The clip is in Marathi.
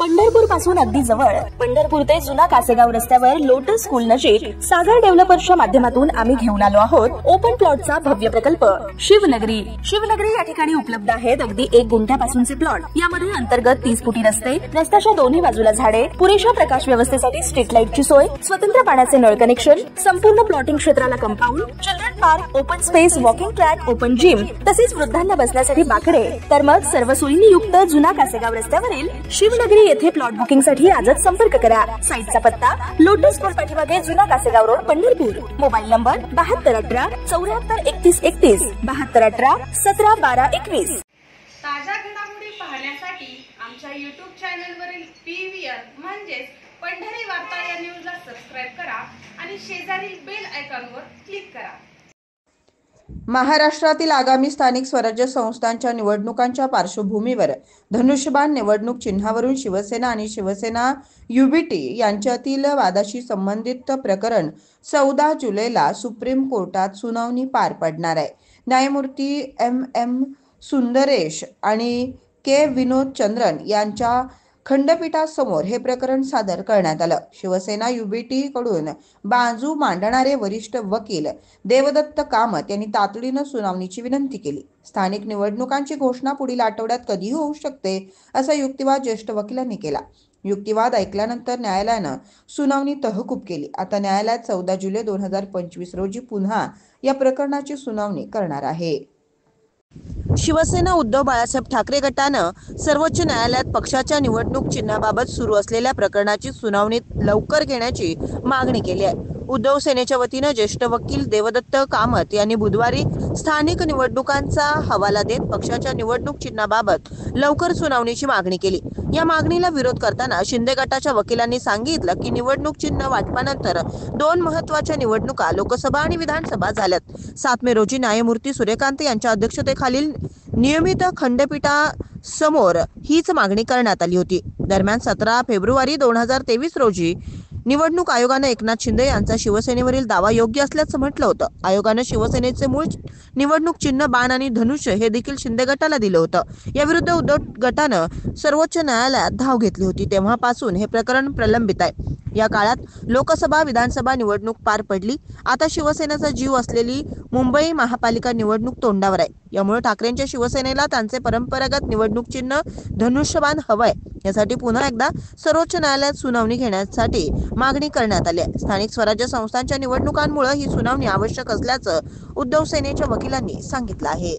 पंढरपूर पासून अगदी जवळ पंढरपूर ते जुना कासेगाव रस्त्यावर लोटस स्कूल नजीक सागर डेव्हलपर्सच्या माध्यमातून आम्ही घेऊन आलो आहोत ओपन प्लॉटचा भव्य प्रकल्प शिवनगरी। शिवनगरी या ठिकाणी उपलब्ध आहेत अगदी 1 गुंठ्यापासूनचे प्लॉट। यामध्ये अंतर्गत 30 फुटी रस्ते, रस्त्याच्या दोन्ही बाजूला झाडे, पुरेशा प्रकाश व्यवस्थेसाठी स्ट्रीट लाईटची सोय, स्वतंत्र पाण्याचे नळ कनेक्शन, संपूर्ण प्लॉटिंग क्षेत्राला compound, children park, open space, walking track, open gym, तसेच वृद्धांना बसण्यासाठी बाकडे। तर मग सर्व सोयींनी युक्त जुना कासेगाव रस्त्यावरील शिवनगरी येथे प्लॉट बुकिंग साठी आजच संपर्क करा। साईटचा पत्ता लोटस स्कूल पाठीमागे जुना Kasegaon road Pandharpur. Mobile number 7218 743131 7218 171221। ताज्या घडामोडी पाहण्यासाठी आमच्या YouTube चॅनलवरील PVR म्हणजेच पंढरी वार्ता या न्यूजला सबस्क्राइब करा आणि शेजारील बेल आयकॉनवर क्लिक करा। महाराष्ट्रातील आगामी स्थानिक स्वराज्य संस्थांच्या निवडणुकांच्या पार्श्वभूमीवर धनुष्यबाण निवडणूक चिन्हावरून शिवसेना आणि शिवसेना युबीटी यांच्यातील वादाशी संबंधित प्रकरण 14 जुलैला सुप्रीम कोर्टात सुनावणी पार पडणार आहे। न्यायमूर्ती MM सुंदरेश आणि K विनोद चंद्रन यांच्या खंडपीठासमोर हे प्रकरण सादर करण्यात आलं। शिवसेना युबीटी कडून बाजू मांडणारे वरिष्ठ वकील देवदत्त कामत यांनी तातडीने सुनावणीची विनंती केली। स्थानिक निवडणुकांची घोषणा पुढील आठवड्यात कधीही होऊ शकते असा युक्तिवाद ज्येष्ठ वकिलांनी केला। युक्तिवाद ऐकल्यानंतर न्यायालयानं सुनावणी तहकूब केली। आता न्यायालयात 14 जुलै 2025 रोजी पुन्हा या प्रकरणाची सुनावणी करणार आहे। शिवसेना उद्धव बाळासाहेब ठाकरे गटानं सर्वोच्च न्यायालयात पक्षाच्या निवडणूक चिन्हाबाबत सुरू असलेल्या प्रकरणाची सुनावणी लवकर घेण्याची मागणी केली आहे। उद्धव सेनेच्या वतीनं ज्येष्ठ वकील देवदत्त कामत यांनी बुधवारी स्थानिक निवडणुकांचा हवाला देत पक्षाच्या निवडणूक चिन्हाबाबत लवकर सुनावणीची मागणी केली। या मागणीला विरोध करताना शिंदे गटाच्या वकिलांनी सांगितलं की निवडणूक चिन्ह वाटपानंतर 2 महत्त्वाच्या निवडणुका लोकसभा आणि विधानसभा झाल्यात। 7 मे रोजी न्यायमूर्ती सूर्यकांत यांच्या अध्यक्षतेखालील नियमित खंडपीठासमोर हीच मागणी करण्यात आली होती। दरम्यान 17 फेब्रुवारी 2023 रोजी निवडणूक आयोगाने एकनाथ शिंदे यांचा शिवसेनेवरील दावा योग्य असल्याचं म्हटलं होतं। आयोगाने शिवसेनेचे मूळ निवडणूक चिन्ह बाण आणि धनुष्य हे देखील शिंदे गटाला दिलं होतं। याविरुद्ध उद्धव गटानं सर्वोच्च न्यायालयात धाव घेतली होती। तेव्हापासून हे प्रकरण प्रलंबित आहे। या काळात लोकसभा विधानसभा निवडणूक पार पडली। आता शिवसेनेचा जीव असलेली मुंबई महापालिका निवडणूक तोंडावर आहे। यामुळे ठाकरेंच्या शिवसेनेला त्यांचे परंपरागत निवडणूक चिन्ह धनुष्यबाण हवंय। यासाठी पुन्हा एकदा सर्वोच्च न्यायालयात सुनावणी घेण्यासाठी मागणी करण्यात आली आहे। स्थानिक स्वराज्य संस्थांच्या निवडणुकांमुळे ही सुनावणी आवश्यक असल्याचं उद्धव सेनेच्या वकिलांनी सांगितलं आहे।